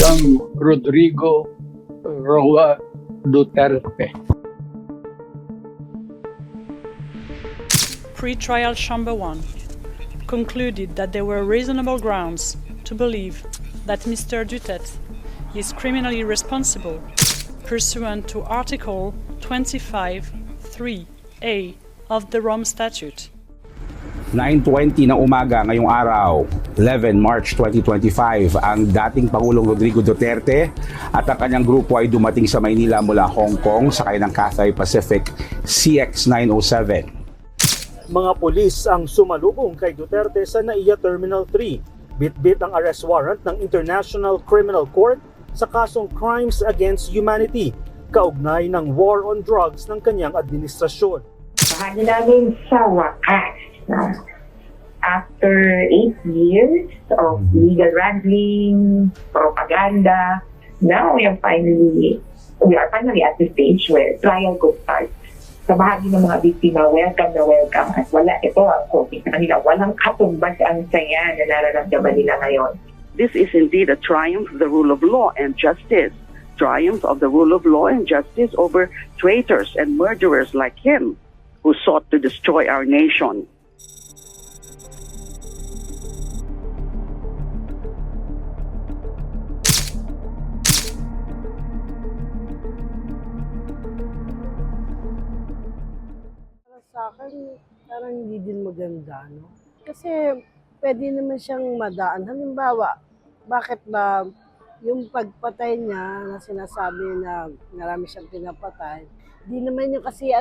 young Rodrigo Roa Duterte. Pre-trial Chamber 1 concluded that there were reasonable grounds to believe that Mr. Duterte is criminally responsible pursuant to Article 25(3)(a) of the Rome Statute. 9:20 ng umaga ngayong araw, 11 March 2025, ang dating Pangulong Rodrigo Duterte at ang kanyang grupo ay dumating sa Maynila mula Hong Kong sakay ng Cathay Pacific CX-907. Mga pulis ang sumalubong kay Duterte sa NAIA Terminal 3. Bitbit ang arrest warrant ng International Criminal Court sa kasong Crimes Against Humanity, kaugnay ng war on drugs ng kanyang administrasyon. Bahagi namin sa wakas na after 8 years of legal wrangling, propaganda, now we are finally at the stage where trial could start. Sa bahagi ng mga biktima, welcome na welcome. At wala, ito ang coping sa kanila. Walang katumbas ang saya na nararamdaman nila ngayon. This is indeed a triumph of the rule of law and justice. Triumph of the rule of law and justice over traitors and murderers like him who sought to destroy our nation. Sa akin, parang hindi din maganda, no? Kasi pwede naman siyang madaan. Halimbawa, bakit ba yung pagpatay niya na sinasabi na marami siyang pinapatay, di naman yung kasi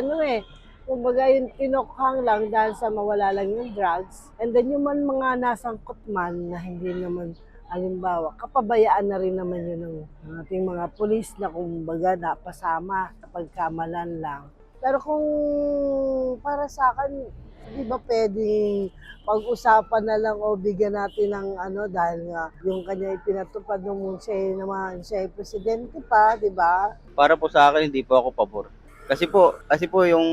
kumbaga yung kinukhang lang dahil sa mawala lang yung drugs. And then yung mga nasangkot man na hindi naman, halimbawa, kapabayaan na rin naman yun ng ating mga pulis na kumbaga napasama sa pagkamalan lang. Pero kung para sa akin, di ba pwedeng pag-usapan na lang o bigyan natin ng dahil nga yung kanya ipinatupad nung siya ay presidente pa, di ba? Para po sa akin, hindi po ako pabor. Kasi po yung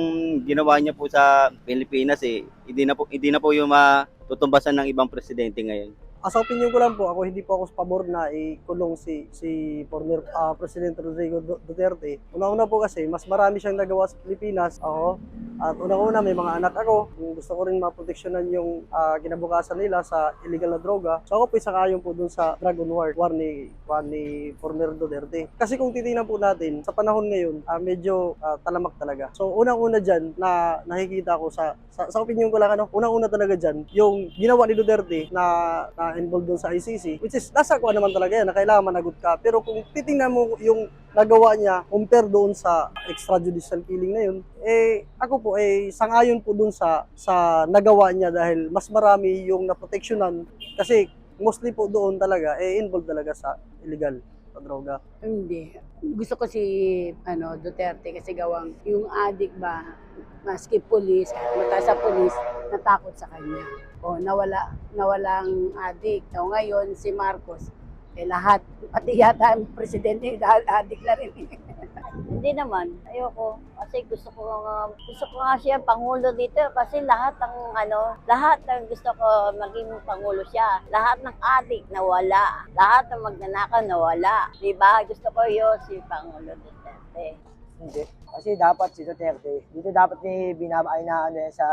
ginawa niya po sa Pilipinas hindi na po yung matutumbasan ng ibang presidente ngayon. Sa opinion ko lang po, hindi po ako sa pabor na ikulong si former Presidente Rodrigo Duterte. Una-una po kasi, mas marami siyang nagawa sa Pilipinas. Ako. At una-una, may mga anak ako. Gusto ko rin maproteksyonan yung kinabukasan nila sa illegal na droga. So ako po isakayon po dun sa drug on war ni former Duterte. Kasi kung titingnan po natin, sa panahon ngayon, medyo talamak talaga. So unang-una dyan na nakikita ko sa opinion ko lang, unang-una talaga dyan, yung ginawa ni Duterte na involved doon sa ICC, which is nasa kuha naman talaga yan na kailangan managot ka. Pero kung titingnan mo yung nagawa niya compare doon sa extrajudicial killing na yun, ako po sangayon po doon sa nagawa niya dahil mas marami yung naproteksyonan kasi mostly po doon talaga involved talaga sa illegal na droga. Hindi. Gusto ko si Duterte kasi gawang yung addict ba, maski police, mataas sa police, natakot sa kanya. O nawalang addict. O ngayon si Marcos, lahat, pati yata ang presidente, addict na rin. Hindi naman, ayoko. Kasi gusto ko nga siya pangulo dito kasi lahat ng gusto ko maging pangulo siya. Lahat ng adik nawala. Lahat ng magnanakaw nawala. Diba? Gusto ko yun si Pangulo Duterte. Hindi. Kasi dapat si Duterte, dito dapat sa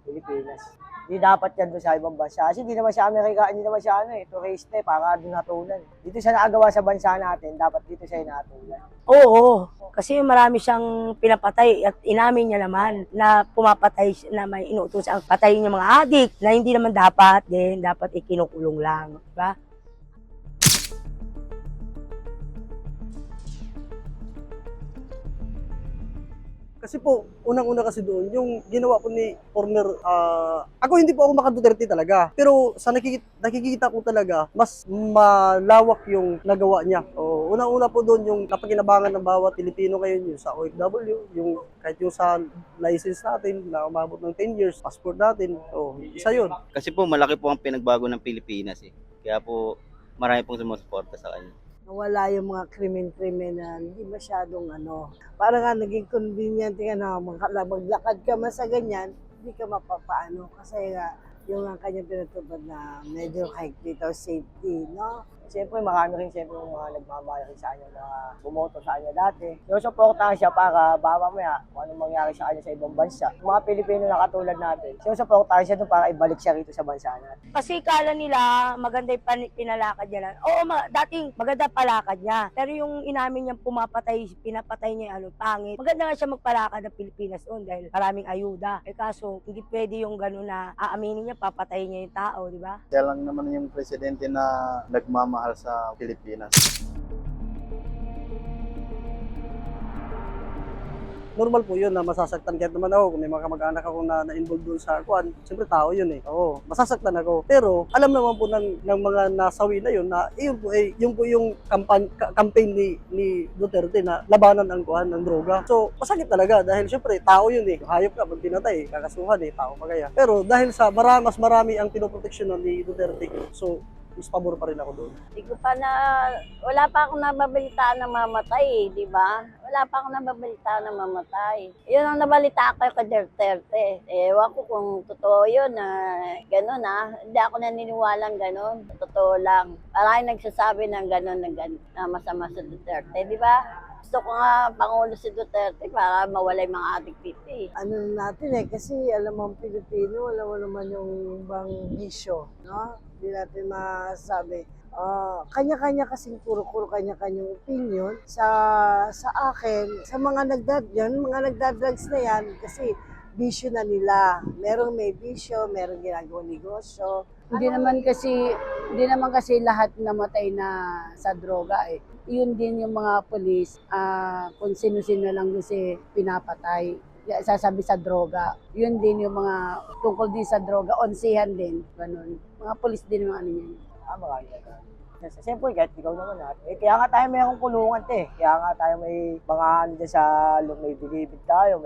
Pilipinas. Hindi dapat yan doon sa ibang bansa. Kasi hindi naman siya Amerika, hindi naman siya tourist para doon natulan. Dito siya nakagawa sa bansa natin, dapat dito siya natulan. Oo, kasi marami siyang pinapatay at inamin niya naman na pumapatay na may inuutos ang patayin yung mga addict na hindi naman dapat ikinukulong lang. Diba? Kasi po, unang-una kasi doon, yung ginawa po ni former, ako hindi po ako maka-Duterte talaga. Pero sa nakikita ko talaga, mas malawak yung nagawa niya. Unang-una po doon yung napakinabangan ng bawat Pilipino ngayon, yung sa OFW, yung kahit yung sa license natin na umabot ng 10 years, passport natin, isa yun. Kasi po malaki po ang pinagbago ng Pilipinas Kaya po marami pong sumusuporta sa kanya. Wala yung mga krimen-krimen na hindi masyadong Parang nga naging convenient maglakad ka man sa ganyan, hindi ka mapapaano. Kasi nga, yung ang kanyang pinatupad na medyo hike dito, safety, no? siyempre marami rin siyempre yung mga nagmamalaki sa kanya, mga bumoto sa kanya dati. Sinusuportahan siya para baka mamaya kung anong mangyari sa kanya sa ibang bansa. Yung mga Pilipino na katulad natin, sinusuportahan siya doon para ibalik siya rito sa bansa natin. Kasi kala nila maganda yung pinalakad niya lang. Oo, dating maganda palakad niya. Pero yung inamin niyang pinapatay niya yung pangit. Maganda nga siya magpalakad ng Pilipinas noon dahil maraming ayuda. Kaso, hindi pwede yung gano'n na aaminin niya, papatayin niya yung tao, di ba? Kaya lang naman yung presidente na nagmamahal sa Pilipinas. Normal po yun na masasaktan kahit naman ako kung may mga kamag-anak ako na na-involved doon sa kuan. Siyempre tao yun eh. Oo, masasaktan ako. Pero alam naman po ng mga nasawi na yun na yun po yung campaign ni Duterte na labanan ang kuan ng droga. So, masakit talaga dahil siyempre tao yun eh. Hayop ka pag pinatay, kakasuhan eh, tao pa kaya. Pero dahil sa mas marami ang pinoproteksyonan ni Duterte, so mas pabor pa rin ako doon. Hindi ko pa wala pa akong nababalitaan na mamatay, di ba? Wala pa akong nababalitaan na mamatay. Yun ang nabalita ko kay Duterte. Ewan ko kung totoo yun na gano'n Hindi ako naniniwalang gano'n. Totoo lang. Maraming nagsasabi ng gano'n na masama sa Duterte, di ba? Gusto ko nga Pangulo si Duterte para mawala yung mga adik dito eh. Ano natin kasi alam mo ang Pilipino, alam mo naman yung ibang bisyo, no? Hindi natin masasabi. Kanya-kanya kasing puro kanya-kanyang opinion. Sa akin, sa mga nagdadrugs na yan, kasi bisyo na nila. Merong may bisyo, merong ginagawang negosyo. Hindi naman kasi lahat namatay na sa droga eh. Yun din yung mga pulis, kung sino-sino lang kasi pinapatay. Sasabi sa droga. Yun din yung mga tungkol din sa droga, onsihan din, ganun. Mga pulis din yung ano yan. Marami. Siyempre, kahit ikaw naman kaya nga tayo mayroong kulungan Kaya nga tayo may mga dyan sa may bilibid tayo.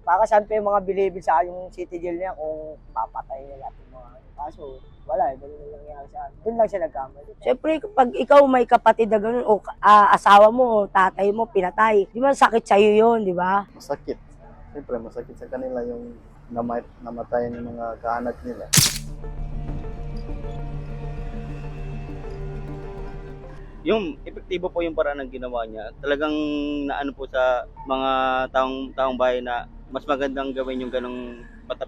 Para saan pa yung mga bilibid sa yung city jail niya kung papatay nila yung mga kaso. Wala ganun lang nangyari sa akin. Doon lang siya nagkamali. Siyempre, kapag ikaw may kapatid na ganun, o asawa mo, o tatay mo, pinatay, di ba sakit sa'yo yun, di ba? Masakit. Siyempre, masakit sa kanila yung namatay ng mga kaanak nila. Yung epektibo po yung paraan ng ginawa niya. Talagang naano po sa mga taong bayan na mas magandang gawin yung ganong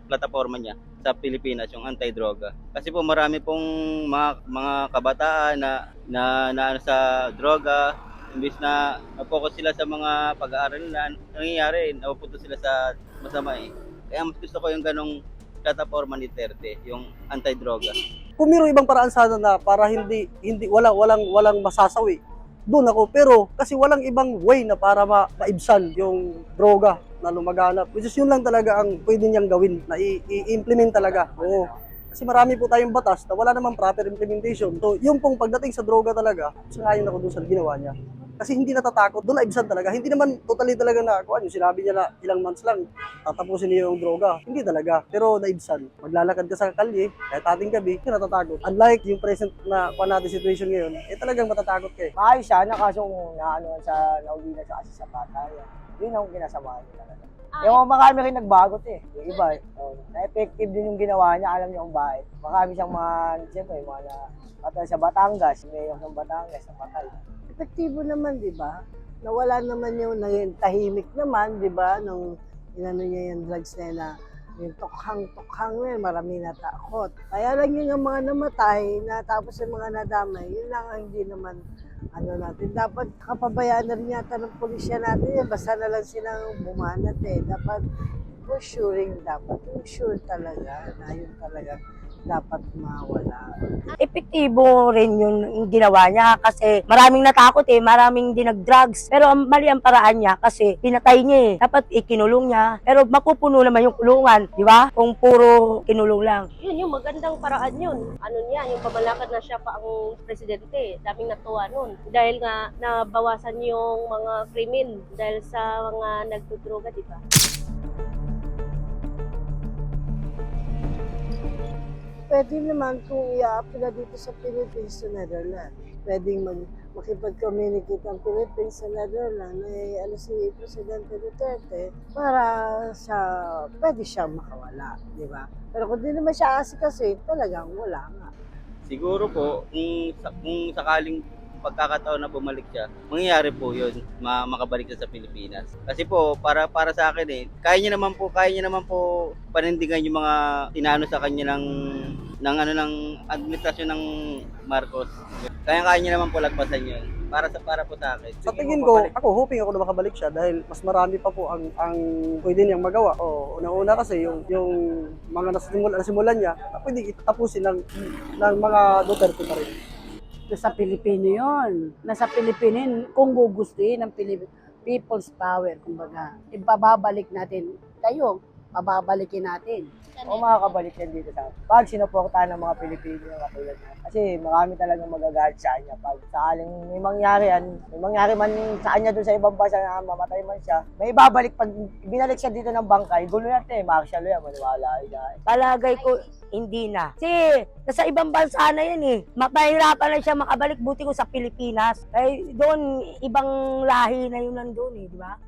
plataforma niya sa Pilipinas, yung anti-droga. Kasi po marami pong mga kabataan na sa droga, imbis na na-focus sila sa mga pag-aaral nila, nangyayari, napupunta sila sa masama eh. Kaya mas gusto ko yung ganong plataforma ni Duterte, yung anti-droga. Kung mayroong ibang paraan sana na para hindi walang masasawi, doon ako. Pero kasi walang ibang way na para maibsan yung droga na lumaganap. Which is yun lang talaga ang pwede niyang gawin, na i-implement talaga. Oo. Kasi marami po tayong batas na wala namang proper implementation. So yung pong pagdating sa droga talaga, sangayon ako doon sa ginawa niya. Kasi hindi natatakot, doon naibsan talaga. Hindi naman totally talaga na, yung sinabi niya na ilang months lang, tatapusin niya yung droga. Hindi talaga, pero naibsan. Maglalakad ka sa kalye, kahit ating gabi, hindi natatakot. Unlike yung present na natin situation ngayon, talagang matatakot ka eh. Maayos siya, kasong nauli na siya kasi sa patayan. Yun ang kinasamahan niya talaga. Yung marami rin nagbago yung iba. Na-effective din yung ginawa niya, alam niya kung bakit. Marami siyang siyempre, patay sa Batangas, mayor ng Batangas, napatay. Epektibo naman, di ba? Nawala naman yung tahimik naman, di ba? Nung inano niya yung drugs na yun na yung tukhang na yun, marami natakot. Kaya lang yung mga namatay, tapos yung mga nadamay, yun lang ang hindi naman natin. Dapat kapabayaan na rin yata ng pulisya natin yan. Basta na lang silang bumanat Dapat for sure talaga na yun talaga dapat mawala. Epektibo rin yung ginawa niya kasi maraming natakot maraming dinag-drugs. Pero mali ang paraan niya kasi pinatay niya Dapat ikinulong niya. Pero mapupuno naman yung kulungan, di ba? Kung puro kinulong lang. Yun, yung magandang paraan yun. Yung pamalakad na siya pa ang presidente. Daming natuwa nun. Dahil nga nabawasan yung mga krimen dahil sa mga nagdudroga, di ba? Pwede naman kung i-apply dito sa Philippines sa Netherlands. Pwedeng makipag-communicate ang Philippines sa Netherlands si Presidente Duterte para pwede siya makawala, di ba? Pero kung di naman siya kasi talagang wala nga. Si Siguro po, kung sakaling pagkakataon na bumalik siya, mangyayari po yun, makabalik siya sa Pilipinas. Kasi po, para sa akin kaya niya naman po panindigan yung mga inaano sa kanya ng administrasyon ng Marcos. Kaya niya naman po lagpasan yun. Para po sa akin. Sa tingin ko, hoping ako na makabalik siya dahil mas marami pa po ang pwede niyang magawa. Una-una kasi yung mga nasimulan niya, pwede itapusin ng mga Duterte pa rin. Nasa Pilipino yun. Nasa Pilipino yun, kung gugustuhin ng people's power, kumbaga. Ibababalik natin. Kayo, pababalikin natin. O makakabalik yan dito sa pag sinuportahan ng mga Pilipino yung katulad niya. Kasi marami talagang magagalit sa kanya. Pag sakaling may mangyari man sa kanya doon sa ibang bansa na mamatay man siya, may ibabalik pag binalik siya dito ng bangkay, gulo natin, martial yan, maniwala yan. Palagay ko, hindi na. Kasi nasa ibang bansa na yan eh. Mapahirapan na siya makabalik, buti ko sa Pilipinas. Eh doon, ibang lahi na yun nandun eh, di ba?